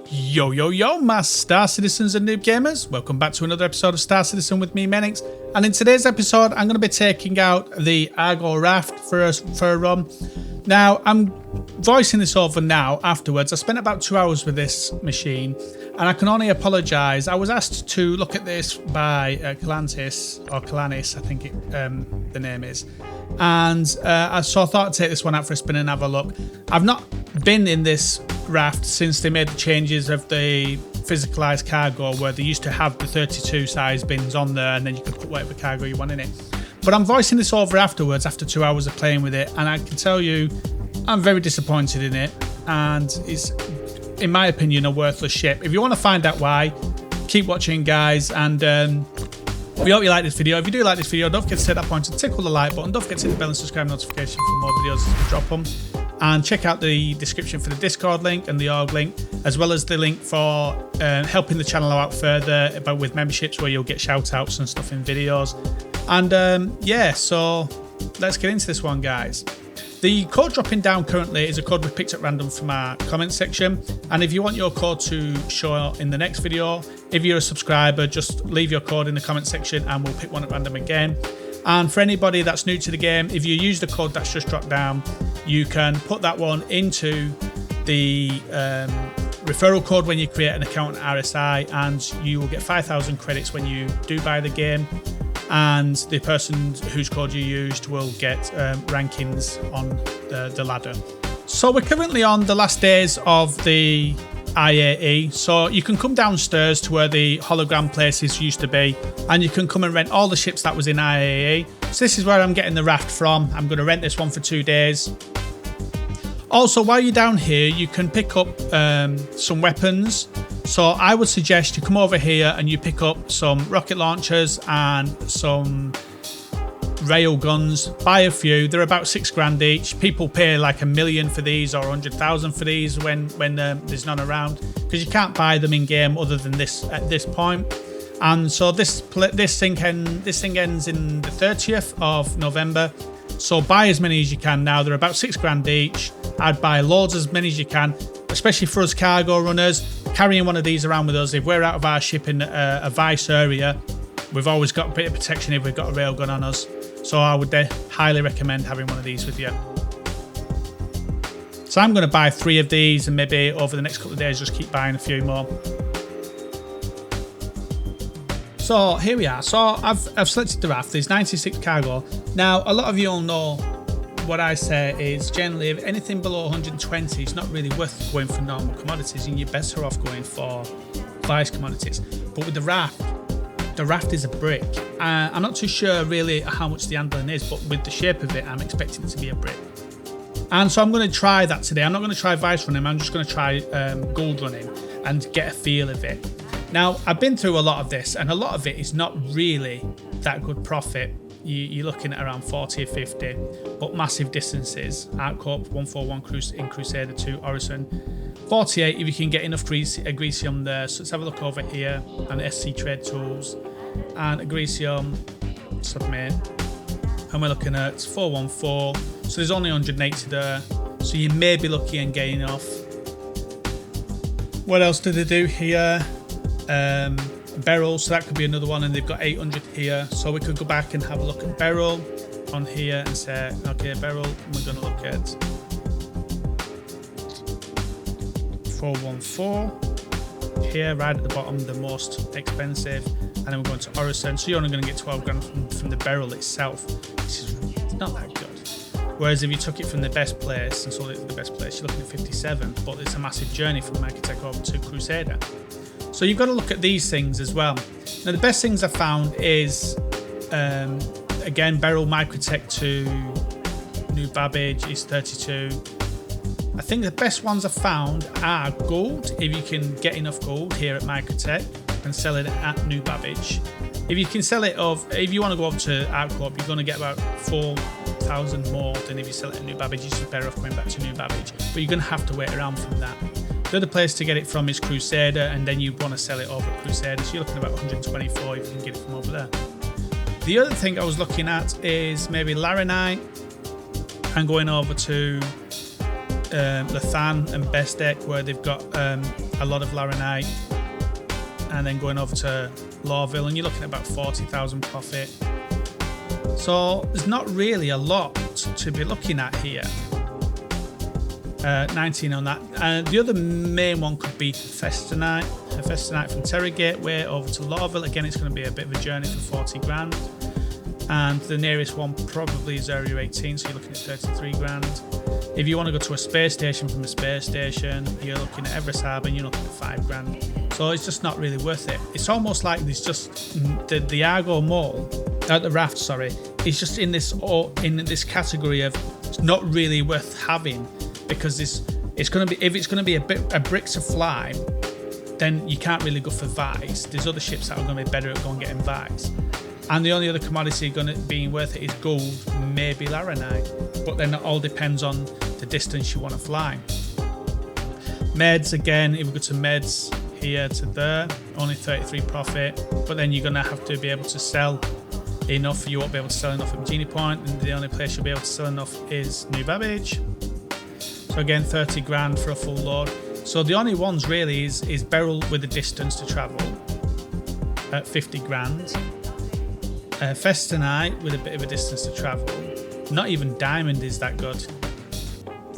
Yo, yo, yo, my Star Citizens and Noob Gamers. Welcome back to another episode of Star Citizen with me, Menix. And in today's episode, I'm going to be taking out the Argo Raft for a run. Now, I'm voicing this over now afterwards. I spent about 2 hours with this machine, and I can only apologise. I was asked to look at this by Calantis, or Calanis, I think the name is. And so I thought I'd take this one out for a spin and have a look. I've not been in this raft since they made the changes of the physicalized cargo, where they used to have the 32 size bins on there and then you could put whatever cargo you want in it. But I'm voicing this over afterwards after 2 hours of playing with it, and I can tell you I'm very disappointed in it, and it's, in my opinion, a worthless ship. If you want to find out why, keep watching, guys, and we hope you like this video. If you do like this video, don't forget to take that point and tickle the like button. Don't forget to hit the bell and subscribe notification for more videos as we drop them. And check out the description for the Discord link and the org link, as well as the link for helping the channel out further with memberships, where you'll get shout outs and stuff in videos. And yeah, so let's get into this one, guys. The code dropping down currently is a code we picked at random from our comment section, and if you want your code to show in the next video, if you're a subscriber, just leave your code in the comment section and we'll pick one at random again. And for anybody that's new to the game, if you use the code that's just dropped down, you can put that one into the referral code when you create an account at RSI, and you will get 5,000 credits when you do buy the game. And the person whose code you used will get rankings on the ladder. So we're currently on the last days of the IAE, so you can come downstairs to where the hologram places used to be, and you can come and rent all the ships that was in IAE. So this is where I'm getting the raft from. I'm going to rent this one for 2 days. Also, while you're down here, you can pick up some weapons. So I would suggest you come over here and you pick up some rocket launchers and some rail guns. Buy a few. They're about £6 each. People pay like $1 million for these or 100,000 for these when there's none around, because you can't buy them in game other than this at this point. And so this thing ends in the 30th of November. So buy as many as you can now. They're about £6 each. I'd buy loads, as many as you can, especially for us cargo runners. Carrying one of these around with us, if we're out of our ship in a Vice area, we've always got a bit of protection if we've got a railgun on us. So I would highly recommend having one of these with you. So I'm going to buy 3 of these, and maybe over the next couple of days just keep buying a few more. So here we are. So I've selected the raft. There's 96 cargo. Now a lot of you all know what I say is generally if anything below 120 it's not really worth going for normal commodities, and you're better off going for Vice commodities. But with the raft is a brick. I'm not too sure really how much the handling is, but with the shape of it I'm expecting it to be a brick. And so I'm going to try that today. I'm not going to try Vice running, I'm just going to try gold running and get a feel of it. Now I've been through a lot of this, and a lot of it is not really that good profit. You're looking at around 40 or 50, but massive distances. Outcorp 141 in Crusader 2 Orison. 48 if you can get enough Agresium there. So let's have a look over here, and SC Trade Tools and Agresium Submit. And we're looking at 414. So there's only 180 there. So you may be lucky and getting off. What else do they do here? Beryl, so that could be another one, and they've got 800 here, so we could go back and have a look at Beryl on here and say, okay, Beryl, we're going to look at 414 here, right at the bottom, the most expensive, and then we're going to Orison. So you're only going to get 12 grand from the Beryl itself, which is not that good. Whereas if you took it from the best place and sold it to the best place, you're looking at 57, but it's a massive journey from Microtech over to Crusader. So you've got to look at these things as well. Now the best things I found is, again, Beryl Microtech to New Babbage is 32. I think the best ones I found are gold, if you can get enough gold here at Microtech and sell it at New Babbage. If you can sell it if you want to go up to Outcorp, you're going to get about 4,000 more than if you sell it at New Babbage. You're just better off going back to New Babbage, but you're going to have to wait around from that. The other place to get it from is Crusader, and then you want to sell it over at Crusader, so you're looking at about 124 if you can get it from over there. The other thing I was looking at is maybe Laranite and going over to Lathan and Bestek, where they've got a lot of Laranite, and then going over to Lawville, and you're looking at about 40,000 profit. So there's not really a lot to be looking at here. 19 on that. The other main one could be Festonite. Festonite from Terra Gateway over to Lawville. Again, it's going to be a bit of a journey for 40 grand. And the nearest one probably is Area 18, so you're looking at 33 grand. If you want to go to a space station from a space station, you're looking at Everest Harbour and you're looking at 5 grand. So it's just not really worth it. It's almost like there's just the Argo Mall, the raft, sorry, is just in this category of it's not really worth having, because it's going to be, if it's going to be a brick to fly, then you can't really go for Vice. There's other ships that are going to be better at going getting Vice. And the only other commodity going to be worth it is gold, maybe Laranite. But then it all depends on the distance you want to fly. Meds, again, if we go to Meds here to there, only 33 profit. But then you're going to have to be able to sell enough. You won't be able to sell enough at Genie Point, and the only place you'll be able to sell enough is New Babbage. So again, 30 grand for a full load. So the only ones really is Beryl with a distance to travel at 50 grand. Festonite with a bit of a distance to travel. Not even Diamond is that good.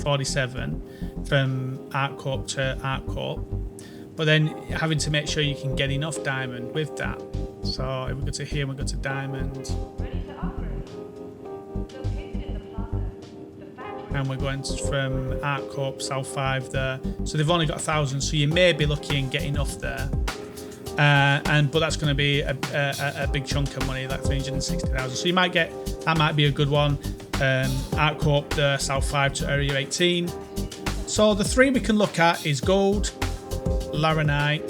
47 from Artcorp to Artcorp. But then having to make sure you can get enough Diamond with that. So if we go to here, we go to Diamond. And we're going from Artcorp, South 5 there. So they've only got 1,000, so you may be lucky and get enough there. But that's going to be a big chunk of money, like 360,000. So you might get, that might be a good one. Artcorp, the South 5 to Area 18. So the three we can look at is gold, Laranite,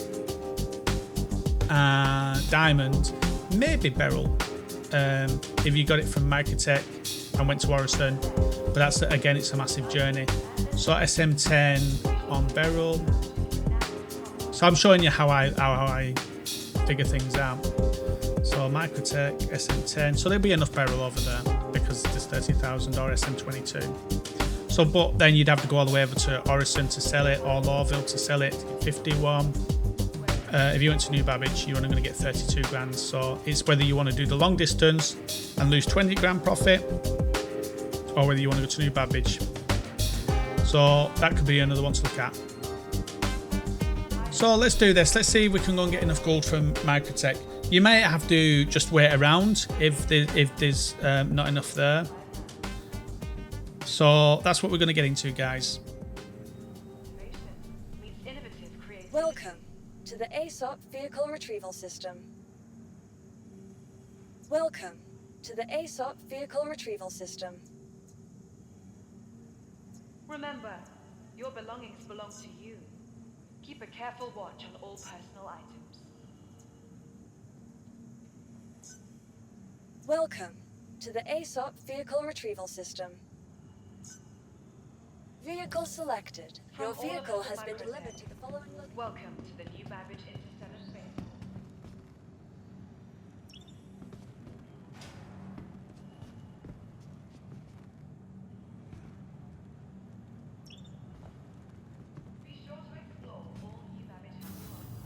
Diamond, maybe Beryl, if you got it from Microtech and went to Orison. But that's, again, it's a massive journey. So SM10 on Beryl. So I'm showing you how I figure things out. So Microtech, SM10. So there'll be enough Beryl over there because there's 30,000, or SM22. So, but then you'd have to go all the way over to Orison to sell it, or Lawville to sell it, 51. If you went to New Babbage, you're only going to get 32 grand. So it's whether you want to do the long distance and lose 20 grand profit, or whether you want to go to New Babbage. So that could be another one to look at. So let's do this. Let's see if we can go and get enough gold from Microtech. You may have to just wait around if there's not enough there. So that's what we're going to get into, guys. Welcome to the aUEC Vehicle Retrieval System. Welcome to the aUEC Vehicle Retrieval System. Remember, your belongings belong to you. Keep a careful watch on all personal items. Welcome to the aUEC Vehicle Retrieval System. Vehicle selected. Your vehicle has been delivered to the following location. Welcome to the New Babbage Interstellar Space. Be sure to explore all New Babbage has to offer.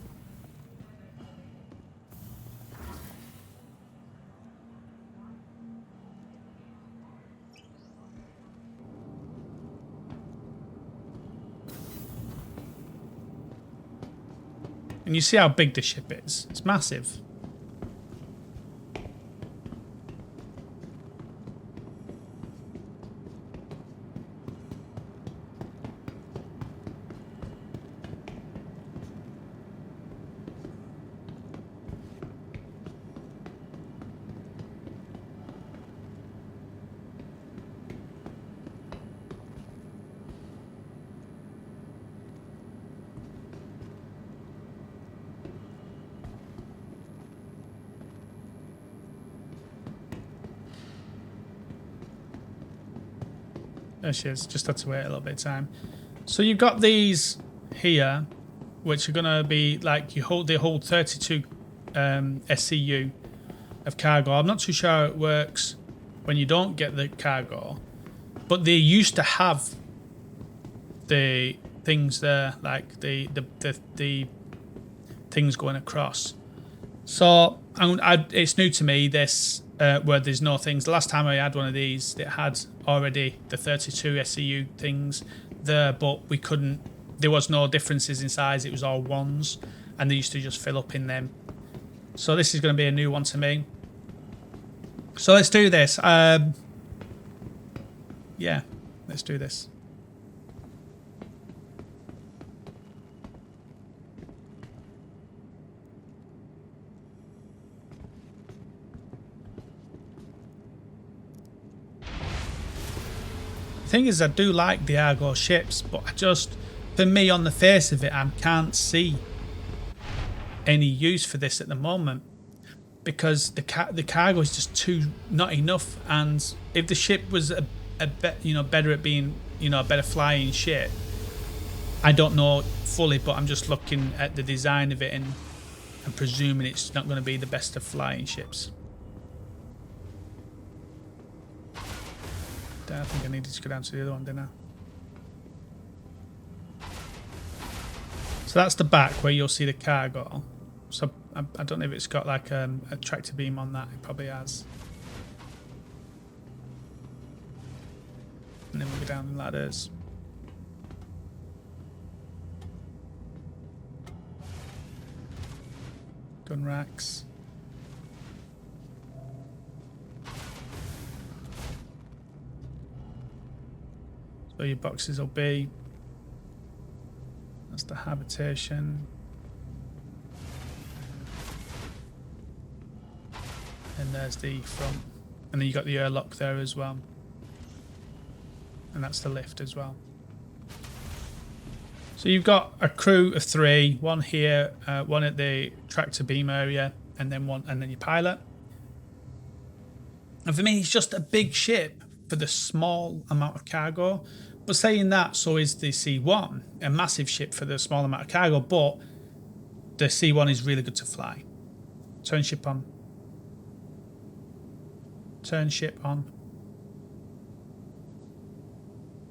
And you see how big this ship is. It's massive. There she is. Just had to wait a little bit of time. So you've got these here, which are going to be like they hold 32 SCU of cargo. I'm not too sure how it works when you don't get the cargo, but they used to have the things there, like the things going across. So it's new to me, this where there's no things. The last time I had one of these, it had already the 32 SEU things there, but we couldn't. There was no differences in size. It was all ones, and they used to just fill up in them. So this is going to be a new one to me. So let's do this. Yeah, let's do this. Thing is, I do like the Argo ships, but I just, for me, on the face of it, I can't see any use for this at the moment, because the cargo is just not enough. And if the ship was a better at being, a better flying ship, I don't know fully, but I'm just looking at the design of it and presuming it's not going to be the best of flying ships. I think I needed to go down to the other one, didn't I? So that's the back where you'll see the cargo. So I don't know if it's got like a tractor beam on that. It probably has. And then we'll go down the ladders. Gun racks. So your boxes will be, that's the habitation, and there's the front, and then you got the airlock there as well, and that's the lift as well. So you've got a crew of 3, one here, one at the tractor beam area, and then your pilot. And for me, it's just a big ship for the small amount of cargo. But saying that, so is the C1, a massive ship for the small amount of cargo, but the C1 is really good to fly. Turn ship on. Turn ship on.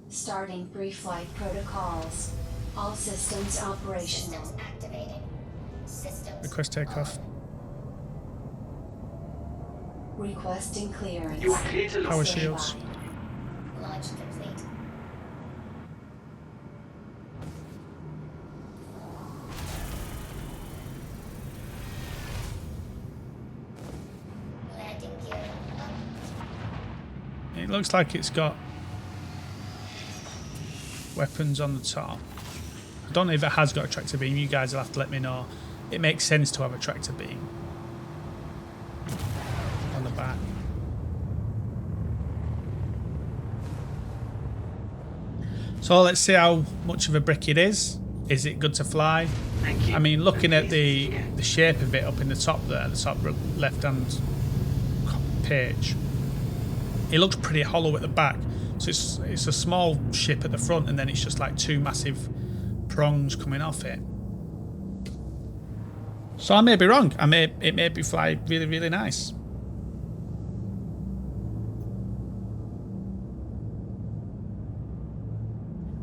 Starting pre-flight protocols. All systems operational. Systems activating. Systems Request takeoff. Requesting clearance. You are clear to Power Stand shields. by. launch complete. Landing gear up. It looks like it's got weapons on the top. I don't know if it has got a tractor beam. You guys will have to let me know. It makes sense to have a tractor beam on the back. So let's see how much of a brick it is. Is it good to fly? Thank you. I mean, looking at the shape of it up in the top there, the top left-hand page, it looks pretty hollow at the back. So it's a small ship at the front, and then it's just like 2 massive prongs coming off it. So I may be wrong. It may be fly really, really nice.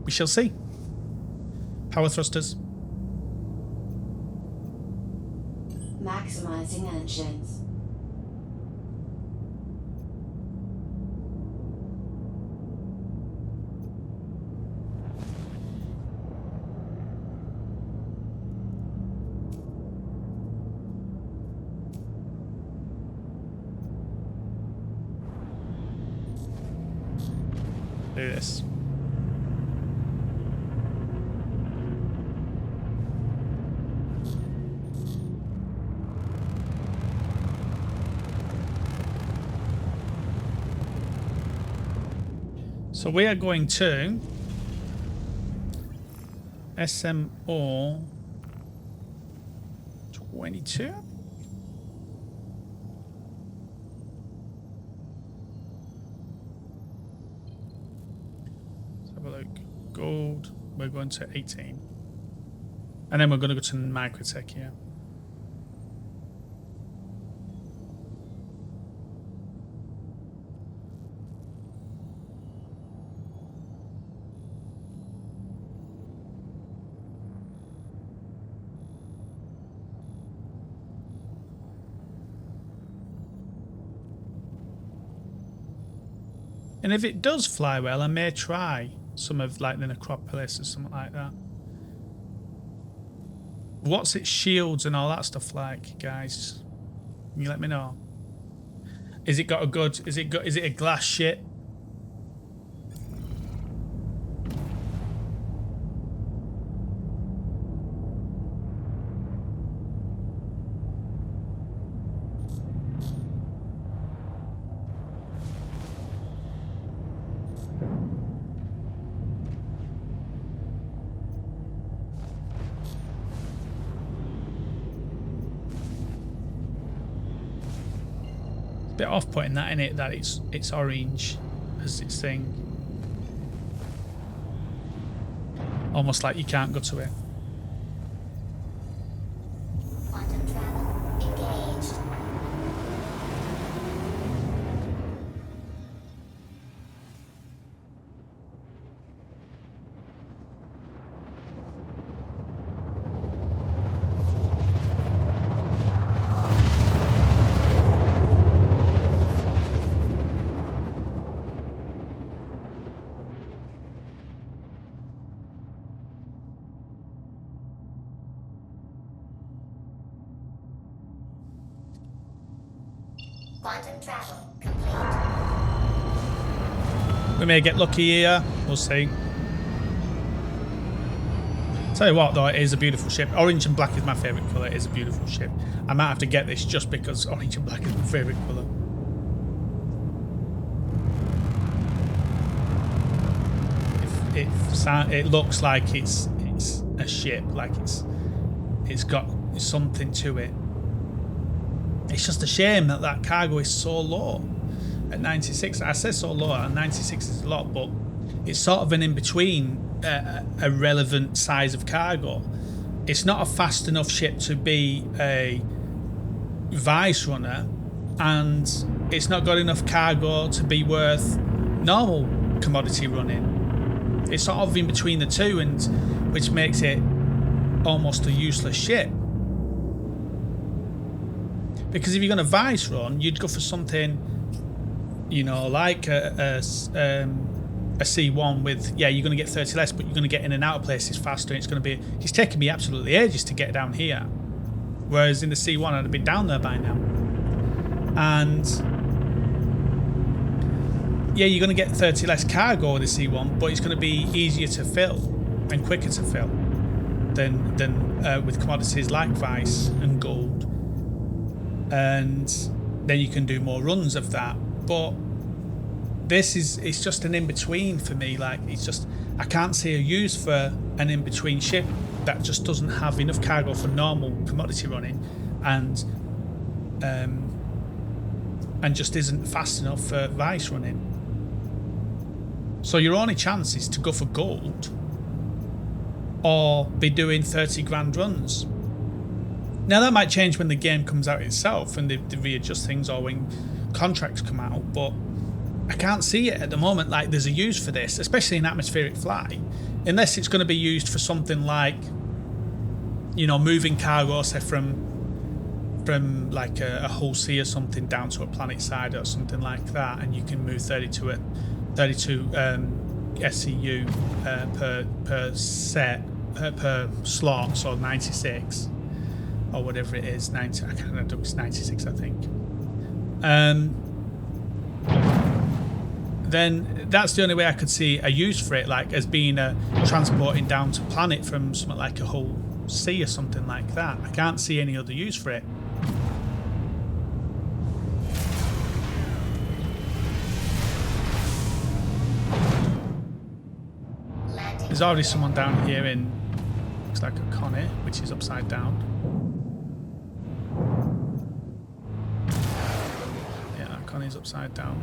We shall see. Power thrusters. Maximizing engines. Do this. So we are going to SMO 22. Let's have a look. Gold, we're going to 18. And then we're going to go to Microtech here. And if it does fly well, I may try some of like the Necropolis or something like that. What's its shields and all that stuff like, guys? Can you let me know? Is it got a good? Is it a glass ship? Bit off-putting that, innit? That it's orange as its thing. Almost like you can't go to it. Quantum travel engaged. Quantum travel complete. We may get lucky here. We'll see. Tell you what, though, it is a beautiful ship. Orange and black is my favourite colour. It is a beautiful ship. I might have to get this just because orange and black is my favourite colour. It looks like it's a ship, like it's got something to it. It's just a shame that cargo is so low at 96. I say so low, and 96 is a lot, but it's sort of an in-between a relevant size of cargo. It's not a fast enough ship to be a Vice runner, and it's not got enough cargo to be worth normal commodity running. It's sort of in between the two, and which makes it almost a useless ship. Because if you're going to Vice run, you'd go for something, you know, like a C1 with, yeah, you're going to get 30 less, but you're going to get in and out of places faster. And it's taken me absolutely ages to get down here. Whereas in the C1, I'd have been down there by now. And yeah, you're going to get 30 less cargo with the C1, but it's going to be easier to fill and quicker to fill than with commodities like Vice and gold. And then you can do more runs of that. But it's just an in-between for me. Like, it's just, I can't see a use for an in-between ship that just doesn't have enough cargo for normal commodity running and just isn't fast enough for Vice running. So your only chance is to go for gold or be doing 30 grand runs. Now that might change when the game comes out itself and they readjust things, or when contracts come out, but I can't see it at the moment like there's a use for this, especially in atmospheric flight, unless it's going to be used for something like, you know, moving cargo, say from like a hull sea or something down to a planet side or something like that, and you can move 32 SCU per slot, so 96. Or whatever it is, 90. I can't remember. It's 96, I think. Then that's the only way I could see a use for it, like as being transporting down to planet from something like a whole sea or something like that. I can't see any other use for it. There's already someone down here in, looks like a Connie, which is upside down. Connie's upside down.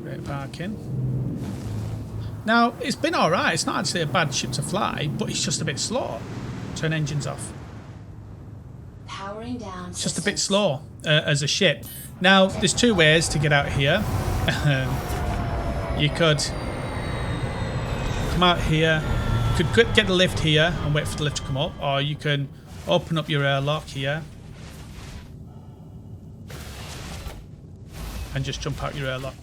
Great parking. Now, it's been alright. It's not actually a bad ship to fly, but it's just a bit slow. Turn engines off. Powering down. It's just a bit slow as a ship. Now, there's two ways to get out here. You could come out here. You could get the lift here and wait for the lift to come up, or you can open up your airlock here and just jump out your airlock.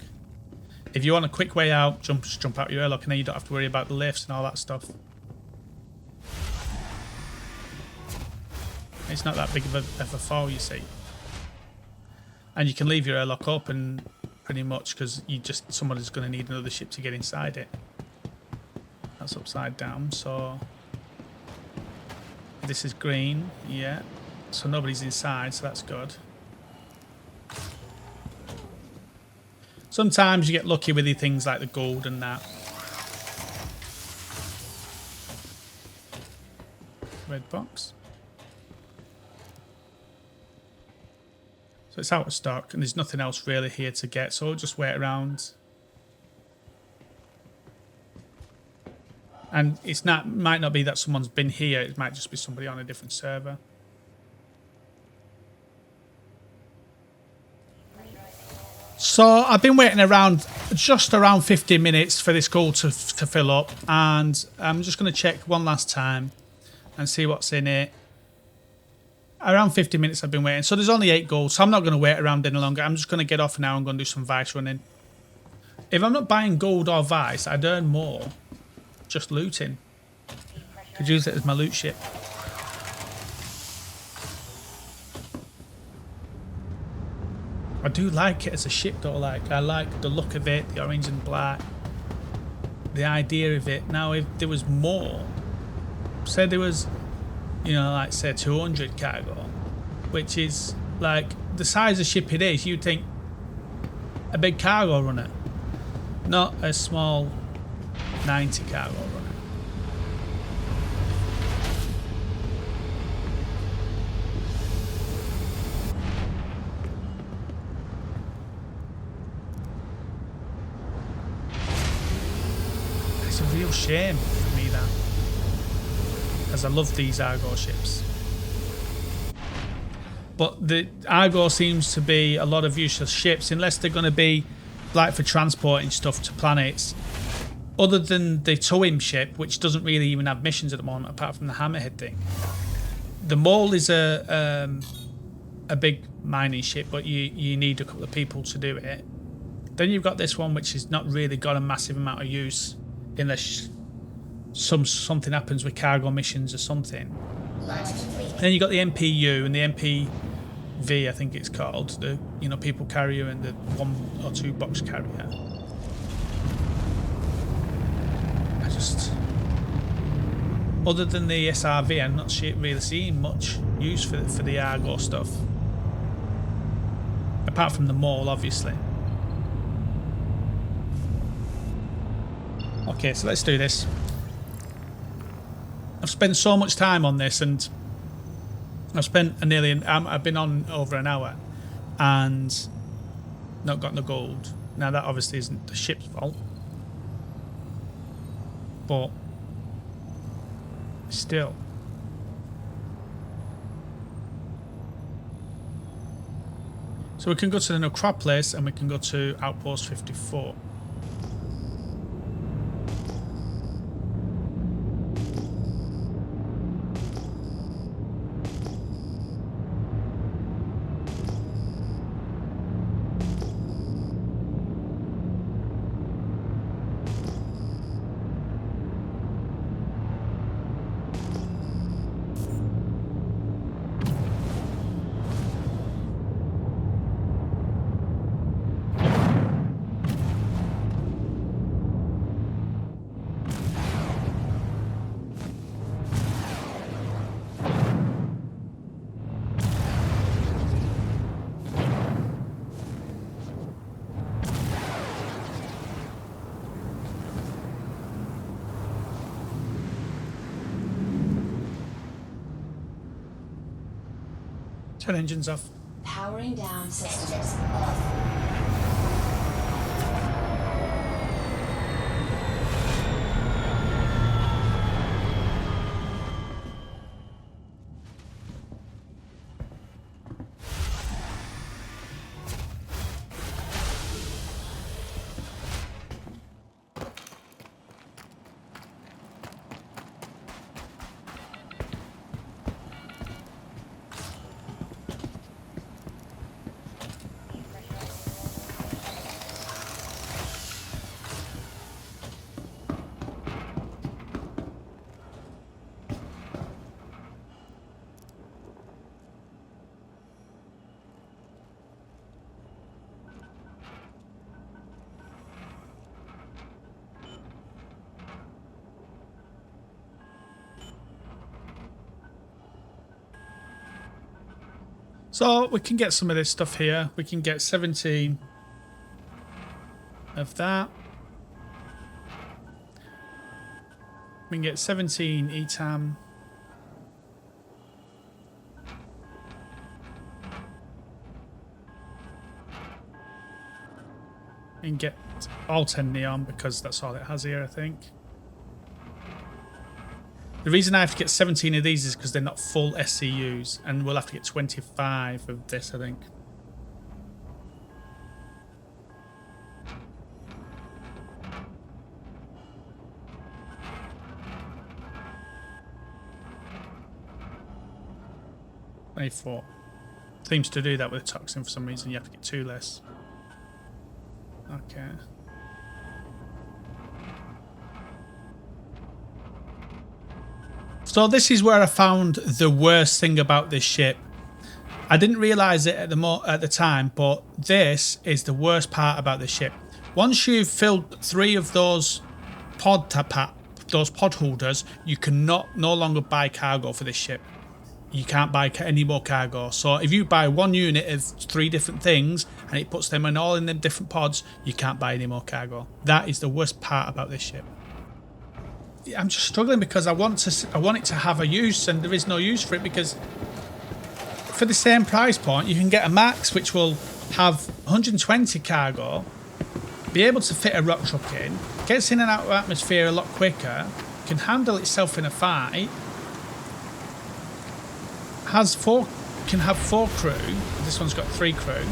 If you want a quick way out, just jump out your airlock, and then you don't have to worry about the lifts and all that stuff. It's not that big of a fall, you see. And you can leave your airlock open pretty much because somebody's going to need another ship to get inside it. That's upside down, so this is green, yeah. So nobody's inside, so that's good. Sometimes you get lucky with the things like the gold and that. Red box. So it's out of stock, and there's nothing else really here to get, so we'll just wait around. And might not be that someone's been here, it might just be somebody on a different server. So I've been waiting around just around 15 minutes for this gold to fill up, and I'm just going to check one last time and see what's in it. Around 50 minutes I've been waiting. So there's only 8 gold, so I'm not going to wait around any longer. I'm just going to get off now and go and do some Vice running. If I'm not buying gold or Vice, I'd earn more just looting. Could use it as my loot ship. I do like it as a ship though. Like, I like the look of it, the orange and black, the idea of it. Now if there was more, say there was, you know, like say 200 cargo, which is like the size of ship it is, you'd think a big cargo runner, not a small 90 cargo runner. It's a real shame for me that, as I love these Argo ships. But the Argo seems to be a lot of useless ships unless they're going to be like for transporting stuff to planets. Other than the towing ship, which doesn't really even have missions at the moment apart from the hammerhead thing. The Mole is a big mining ship, but you need a couple of people to do it. Then you've got this one which has not really got a massive amount of use unless something happens with cargo missions or something. And then you got the MPU and the MPV, I think it's called, the people carrier and the 1 or 2 box carrier. I just, other than the SRV, I'm not really seeing much use for the Argo stuff. Apart from the Mole, obviously. Okay, so let's do this. I've spent so much time on this, and I've spent I've been on over an hour and not gotten the gold. Now that obviously isn't the ship's fault, but still. So we can go to the Necropolis and we can go to Outpost 54. Turn engines off. Powering down systems. So we can get some of this stuff here. We can get 17 of that. We can get 17 etam. We can get all 10 neon because that's all it has here, I think. The reason I have to get 17 of these is because they're not full SCUs, and we'll have to get 25 of this, I think. A4 seems to do that with toxin for some reason. You have to get 2 less. Okay. So this is where I found the worst thing about this ship. I didn't realise it at the time, but this is the worst part about the ship. Once you've filled 3 of those pod holders, you cannot no longer buy cargo for this ship. You can't buy any more cargo. So if you buy 1 unit of 3 different things and it puts them all in them different pods, you can't buy any more cargo. That is the worst part about this ship. I'm just struggling because I want it to have a use, and there is no use for it because for the same price point you can get a max which will have 120 cargo, be able to fit a rock truck in, gets in and out of atmosphere a lot quicker, can handle itself in a fight, can have 4 crew. This one's got 3 crew,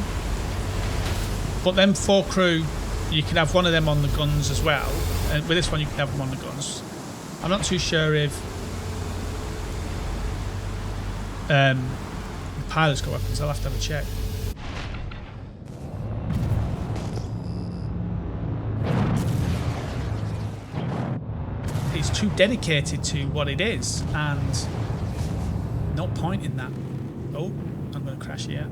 but then 4 crew, you can have one of them on the guns as well, and with this one you can have them on the guns. I'm not too sure if the pilot's got weapons. I'll have to have a check. It's too dedicated to what it is, and no point in that. Oh, I'm going to crash here.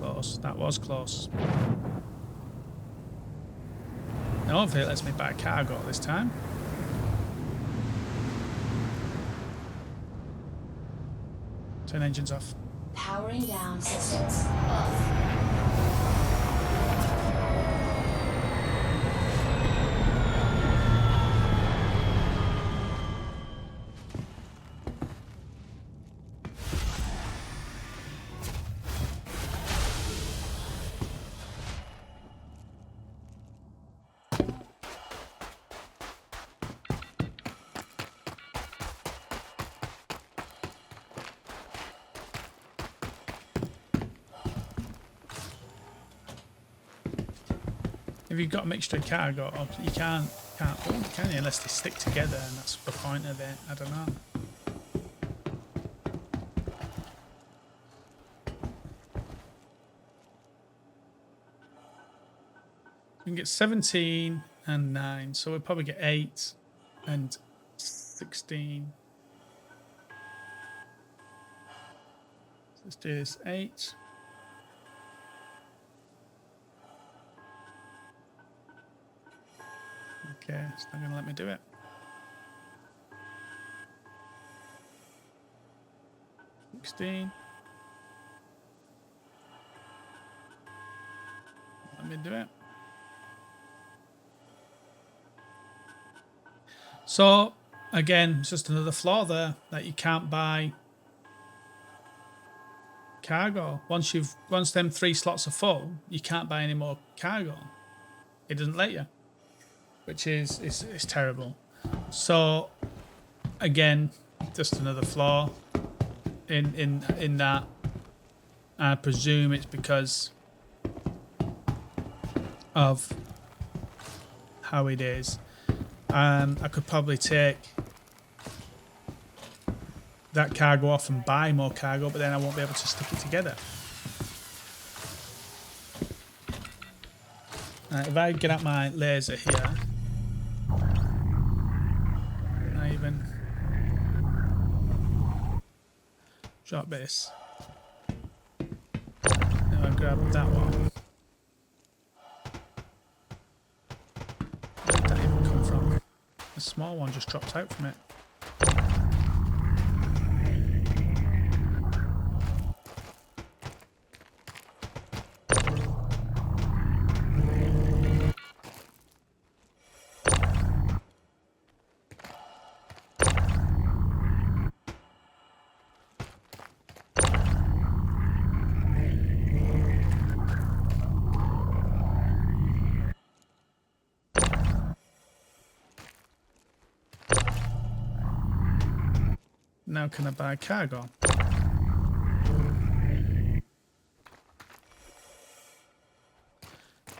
Close. That was close. No, hopefully it lets me buy cargo this time. Turn engines off. Powering down systems off. If you've got a mixture of cargo, you can't hold, can you, unless they stick together, and that's the point of it. I don't know. We can get 17 and 9, so we'll probably get 8 and 16. Let's do this 8. Okay, it's not going to let me do it. $16. Let me do it. So again, it's just another flaw there that you can't buy cargo. Once them 3 slots are full, you can't buy any more cargo. It doesn't let you, which is terrible. So again, just another flaw in that. I presume it's because of how it is. I could probably take that cargo off and buy more cargo, but then I won't be able to stick it together. If I get out my laser here, I even drop this. Then I grab that one. Where did that even come from? The small one just dropped out from it. Now can I buy cargo?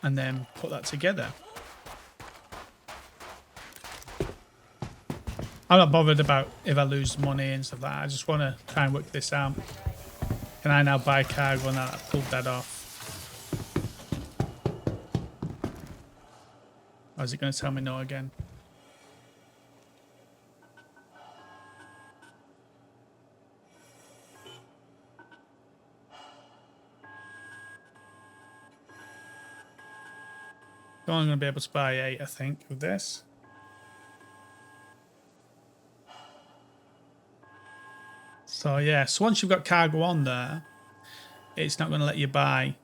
And then put that together. I'm not bothered about if I lose money and stuff like that. I just want to try and work this out. Can I now buy cargo now that I've pulled that off? Or is it going to tell me no again? So I'm going to be able to buy 8, I think, with this. So yeah, so once you've got cargo on there, it's not going to let you buy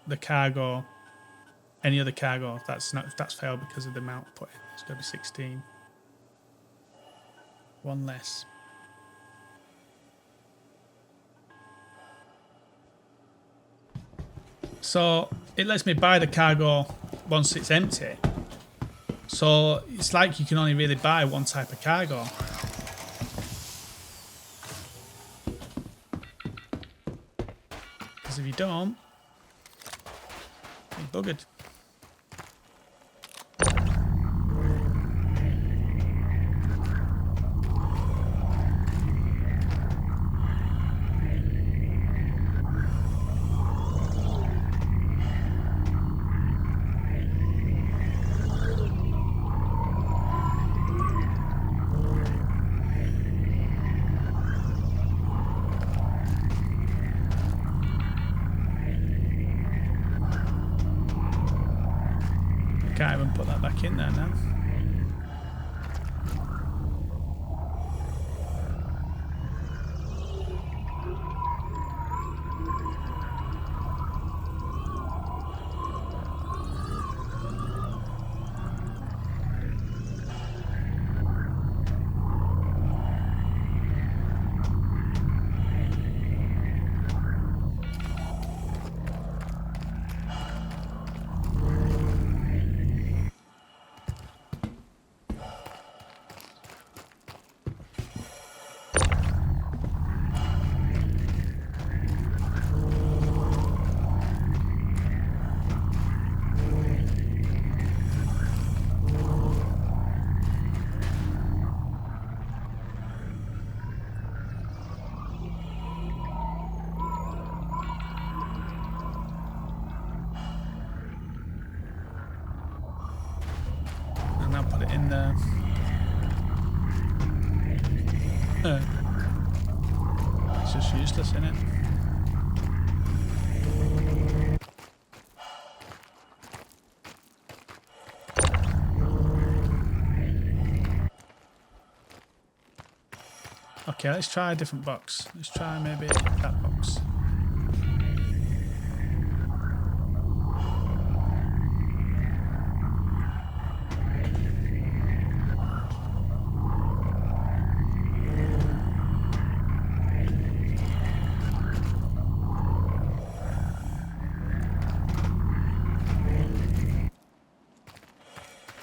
the cargo, any other cargo. That's failed because of the amount put in. It's going to be 16. One less. So it lets me buy the cargo once it's empty. So it's like you can only really buy one type of cargo. Because if you don't, you're buggered. Can't even put that back in there now. And I'll put it in there. It's just useless, isn't it? Okay, let's try a different box. Let's try maybe that box.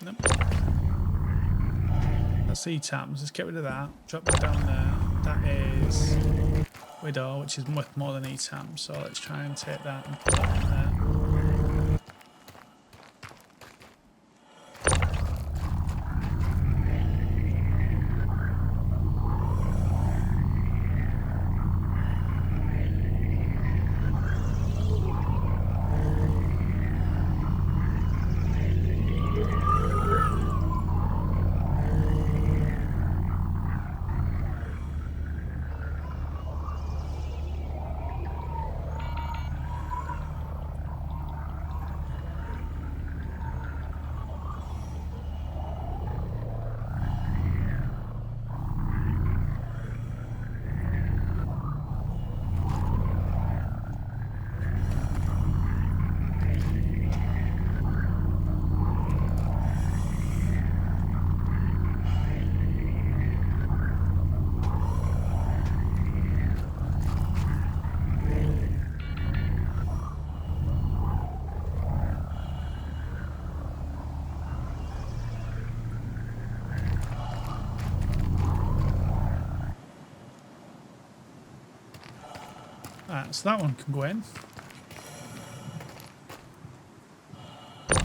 Nope. That's E-Tams. Let's get rid of that. Drop that down there. That is Widow, which is worth more than E-Tam. So let's try and take that and put that in there. Alright, so that one can go in.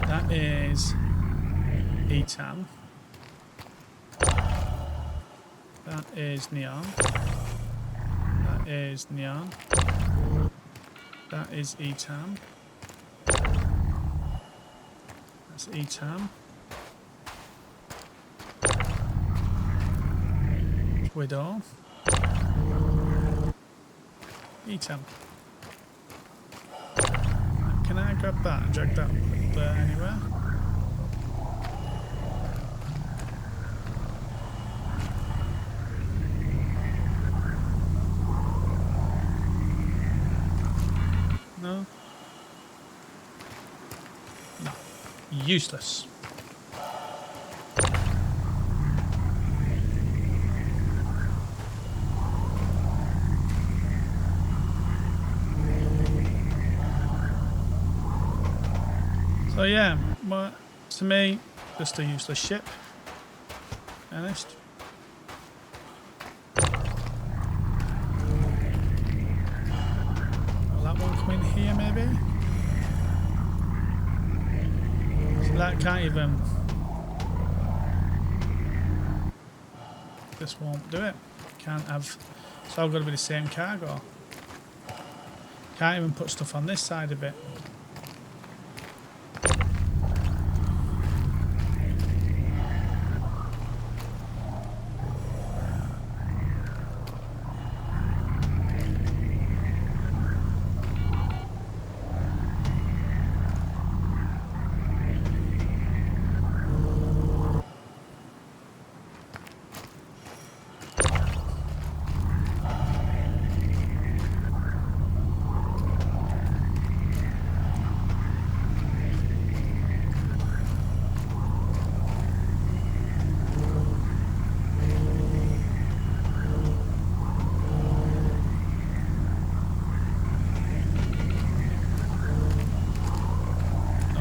That is etan. That is neon. That is neon. That is etan. That's etan. Widow. Etan. Can I grab that and drag that up there anywhere? No? No. Useless. So yeah, well, to me, just a useless ship. Honest. Will that one come in here maybe? So that can't even... This won't do it. Can't have... It's all got to be the same cargo. Can't even put stuff on this side of it.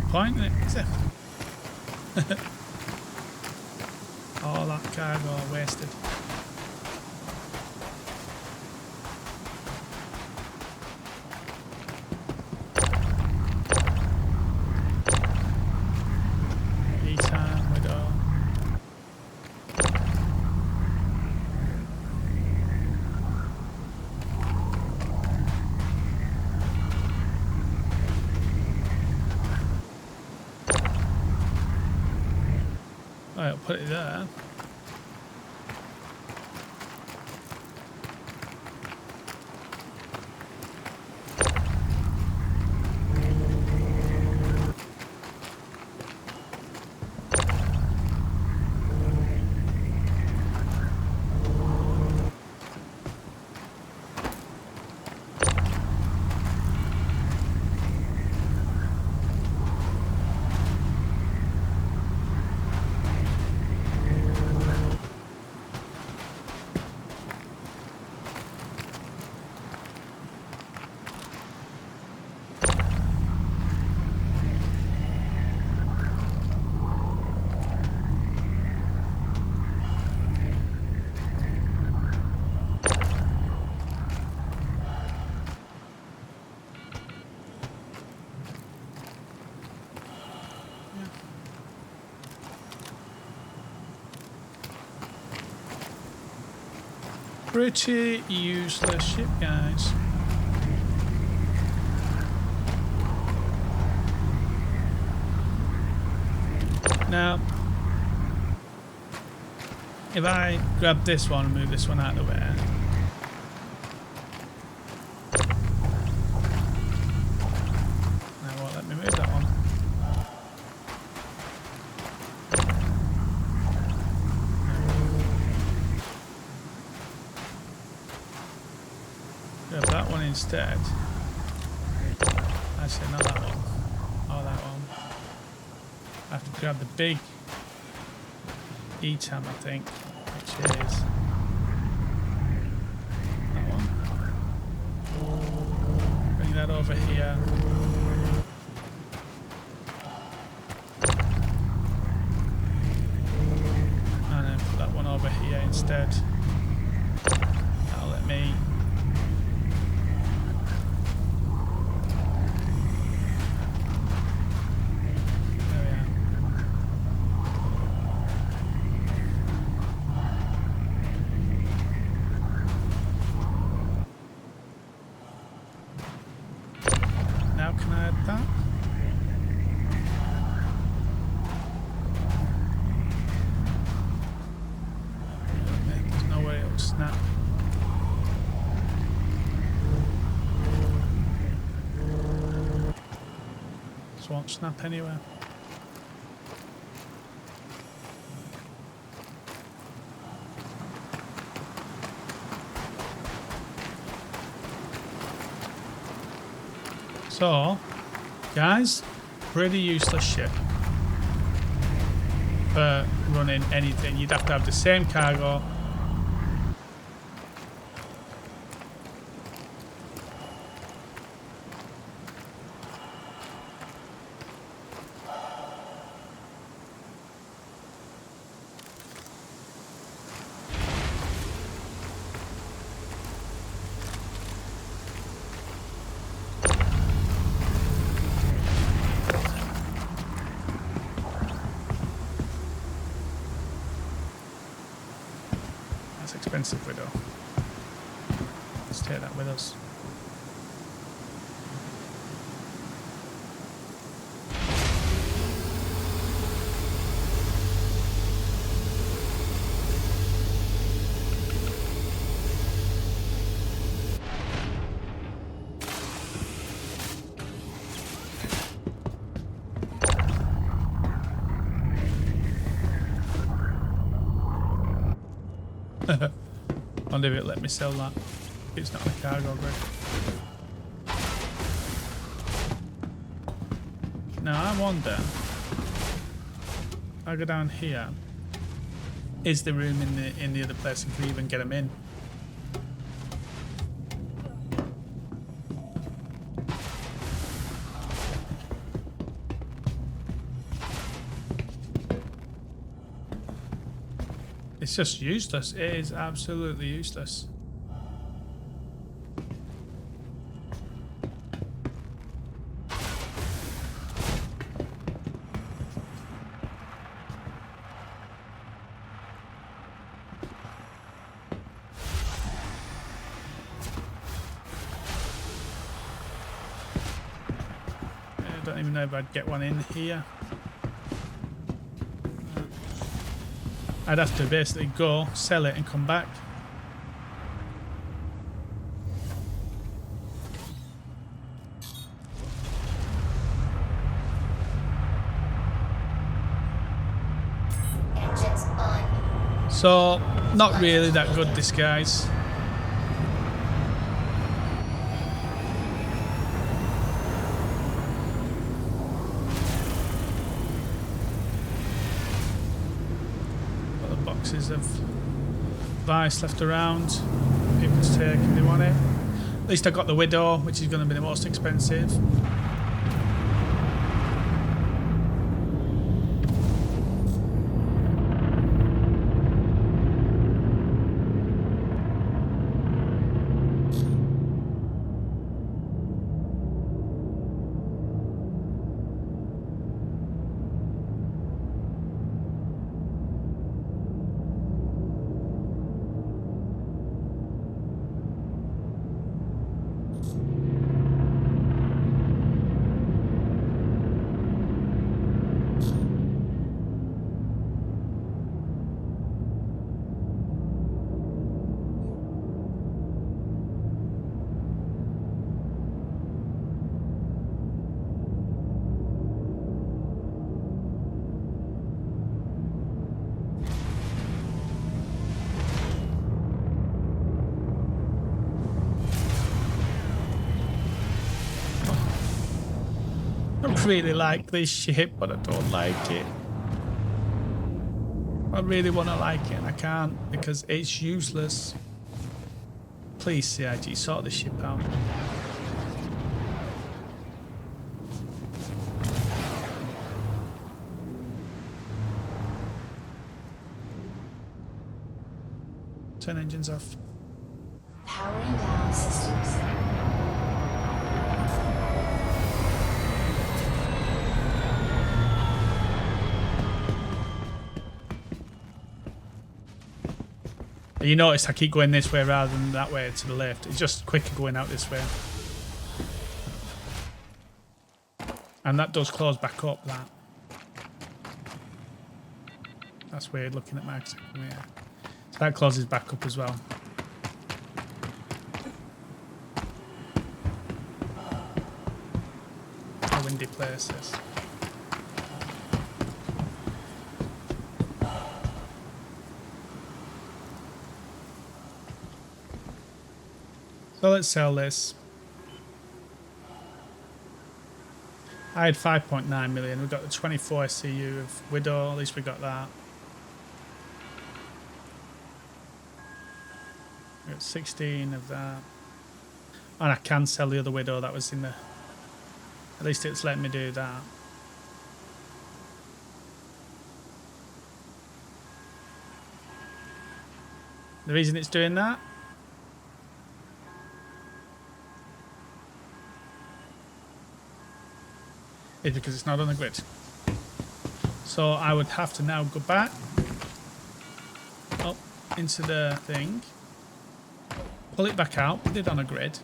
Point in it, is it? All that cargo wasted. E-time widow. Right, I'll put it there. Pretty useless ship, guys. Now, if I grab this one and move this one out of the way, now it won't let me move that one. Grab that one instead. Actually, not that one. Oh, that one. I have to grab the big E-tam, I think, which is that one. Bring that over here. And then put that one over here instead. That'll let me snap. This won't snap anywhere. So, guys, pretty useless ship for running anything. You'd have to have the same cargo. Expensive widow. Let's take that with us. I wonder if it let me sell that. It's not a cargo grid. Now I wonder, I go down here. Is there room in the other place and can even get them in? It's just useless. It is absolutely useless. I don't even know if I'd get one in here. I'd have to basically go, sell it and come back. Engines on. So, not really that good, this guys. Boxes of Vice left around. People to take if they want it. At least I got the Widow, which is going to be the most expensive. I really like this ship, but I don't like it. I really want to like it and I can't because it's useless. Please, CIG, sort the ship out. Turn engines off. Powering down systems. You notice I keep going this way rather than that way to the left. It's just quicker going out this way. And that does close back up, that. That's weird looking at my yeah. So that closes back up as well. windy places. So let's sell this. I had 5.9 million. We got the 24 SCU of Widow. At least we got that. We got 16 of that. And I can sell the other Widow that was in the... At least it's letting me do that. The reason it's doing that is because it's not on the grid. So I would have to now go back up into the thing, pull it back out, put it on a grid.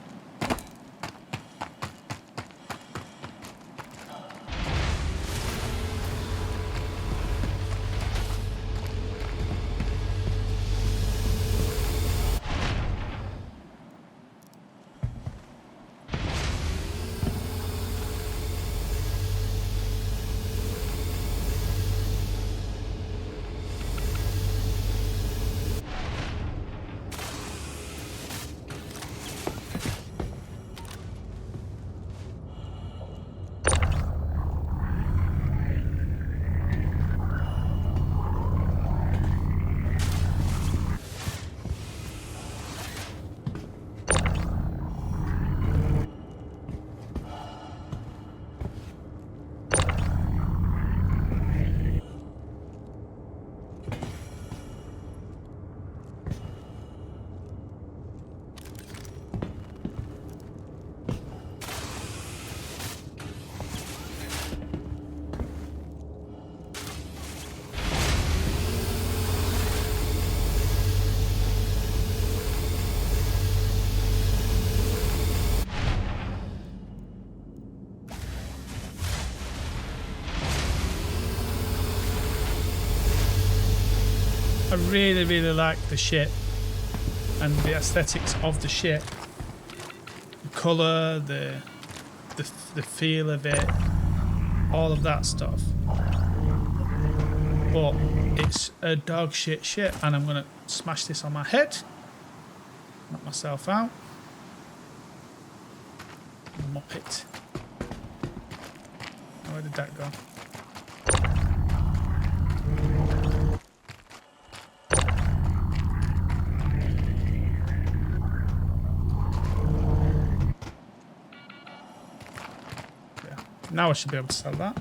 I really, really like the ship and the aesthetics of the ship. The colour, the feel of it, all of that stuff. But it's a dog shit ship, and I'm gonna smash this on my head, knock myself out. Mop it. Where did that go? Now I should be able to sell that.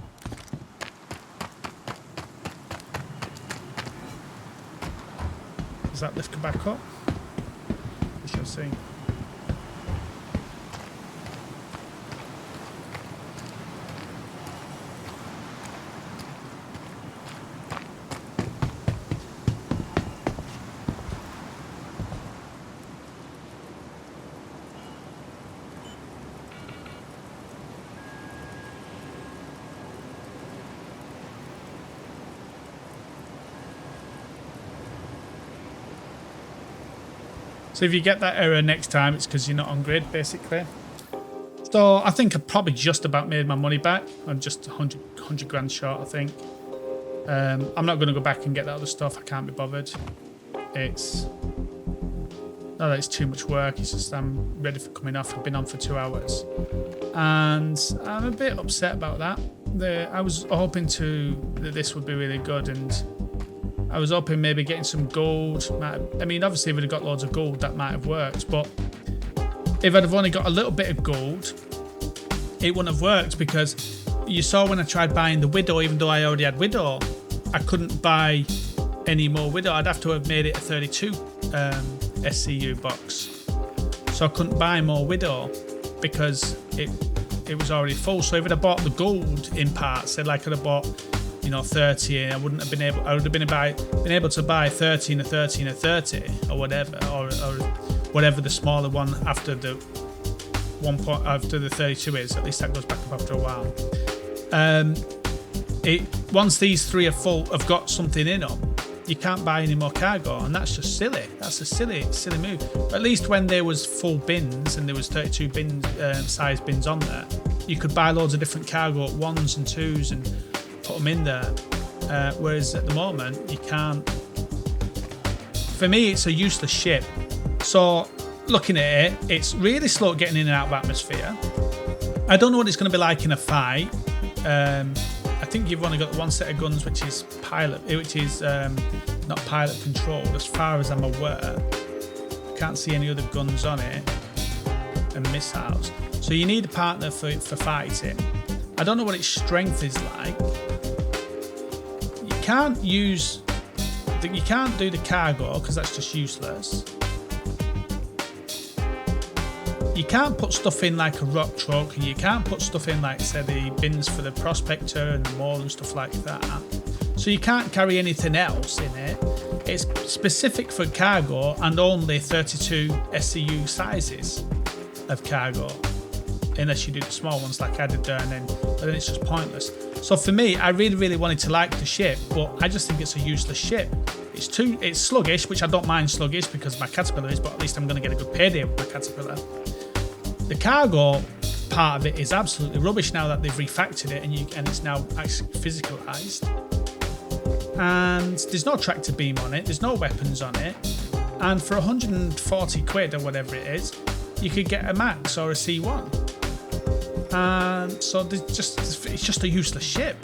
Does that lift back up? We shall see. So if you get that error next time, it's because you're not on grid, basically. So I think I probably just about made my money back. I'm just 100 grand short, I think. I'm not going to go back and get that other stuff. I can't be bothered. It's not that it's too much work. It's just I'm ready for coming off. I've been on for 2 hours. And I'm a bit upset about that. I was hoping that this would be really good, and I was hoping maybe getting some gold. I mean, obviously, if I'd have got loads of gold, that might have worked. But if I'd have only got a little bit of gold, it wouldn't have worked, because you saw when I tried buying the Widow, even though I already had Widow, I couldn't buy any more Widow. I'd have to have made it a 32 SCU box. So I couldn't buy more Widow because it was already full. So if I'd have bought the gold in parts, say like I'd have bought, 30, I wouldn't have been able. I would have been able to buy 13 or 13 or 30 or whatever, or whatever the smaller one after the after the 32 is. At least that goes back up after a while. Once these three are full, have got something in them, you can't buy any more cargo, and that's just silly. That's a silly move. But at least when there was full bins and there was 32 bin size bins on there, you could buy loads of different cargo at 1s and 2s and put them in there. Whereas at the moment, you can't. For me, it's a useless ship. So looking at it, it's really slow getting in and out of atmosphere. I don't know what it's going to be like in a fight. I think you've only got one set of guns, which is not pilot controlled, as far as I'm aware. I can't see any other guns on it, and missiles. So you need a partner for fighting. I don't know what its strength is like. You can't do the cargo because that's just useless. You can't put stuff in like a rock truck, and you can't put stuff in like, say, the bins for the prospector and the mall and stuff like that. So you can't carry anything else in it. It's specific for cargo and only 32 SCU sizes of cargo, unless you do the small ones like I did there, but then it's just pointless. So for me, I really, really wanted to like the ship, but I just think it's a useless ship. It's sluggish, which I don't mind sluggish because my caterpillar is, but at least I'm going to get a good payday with my caterpillar. The cargo part of it is absolutely rubbish now that they've refactored it and it's now actually physicalized. And there's no tractor beam on it, there's no weapons on it, and for 140 quid or whatever it is, you could get a Max or a C1. And so it's just a useless ship.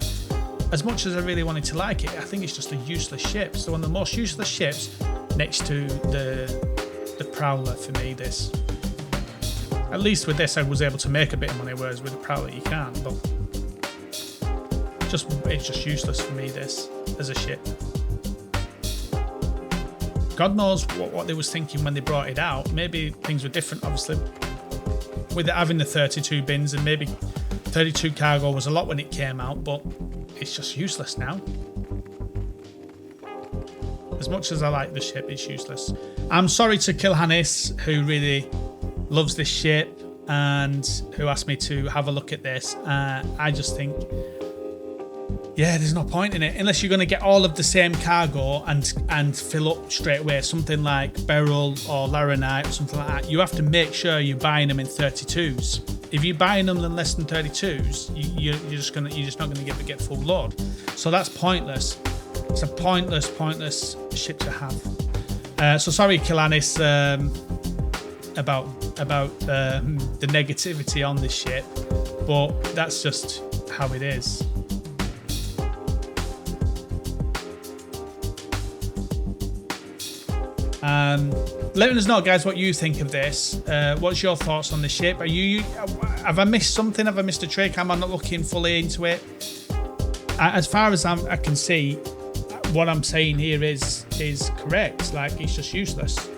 As much as I really wanted to like it, I think it's just a useless ship. So one of the most useless ships next to the Prowler for me, this. At least with this I was able to make a bit of money, whereas with the Prowler you can't, but it's just useless for me, this, as a ship. God knows what they was thinking when they brought it out. Maybe things were different, obviously, with it having the 32 bins, and maybe 32 cargo was a lot when it came out, but it's just useless now. As much as I like the ship, it's useless. I'm sorry to Kilhannis, who really loves this ship and who asked me to have a look at this. I just think, yeah, there's no point in it unless you're going to get all of the same cargo and fill up straight away. Something like Beryl or Laranite or something like that. You have to make sure you're buying them in 32s. If you're buying them in less than 32s, you're just not going to get full load. So that's pointless. It's a pointless ship to have. So sorry, Kilanis, about the negativity on this ship, but that's just how it is. Let us know, guys, what you think of this. What's your thoughts on the ship? Have I missed something? Have I missed a trick? Am I not looking fully into it? As far as I can see, what I'm saying here is correct. Like, it's just useless.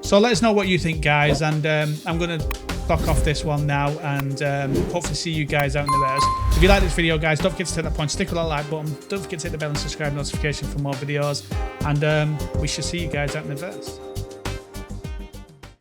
So let us know what you think, guys, and I'm going to clock off this one now, and hopefully see you guys out in the rares. If you like this video, guys, don't forget to hit that point, stick with that like button, don't forget to hit the bell and subscribe notification for more videos, and we shall see you guys out in the verse.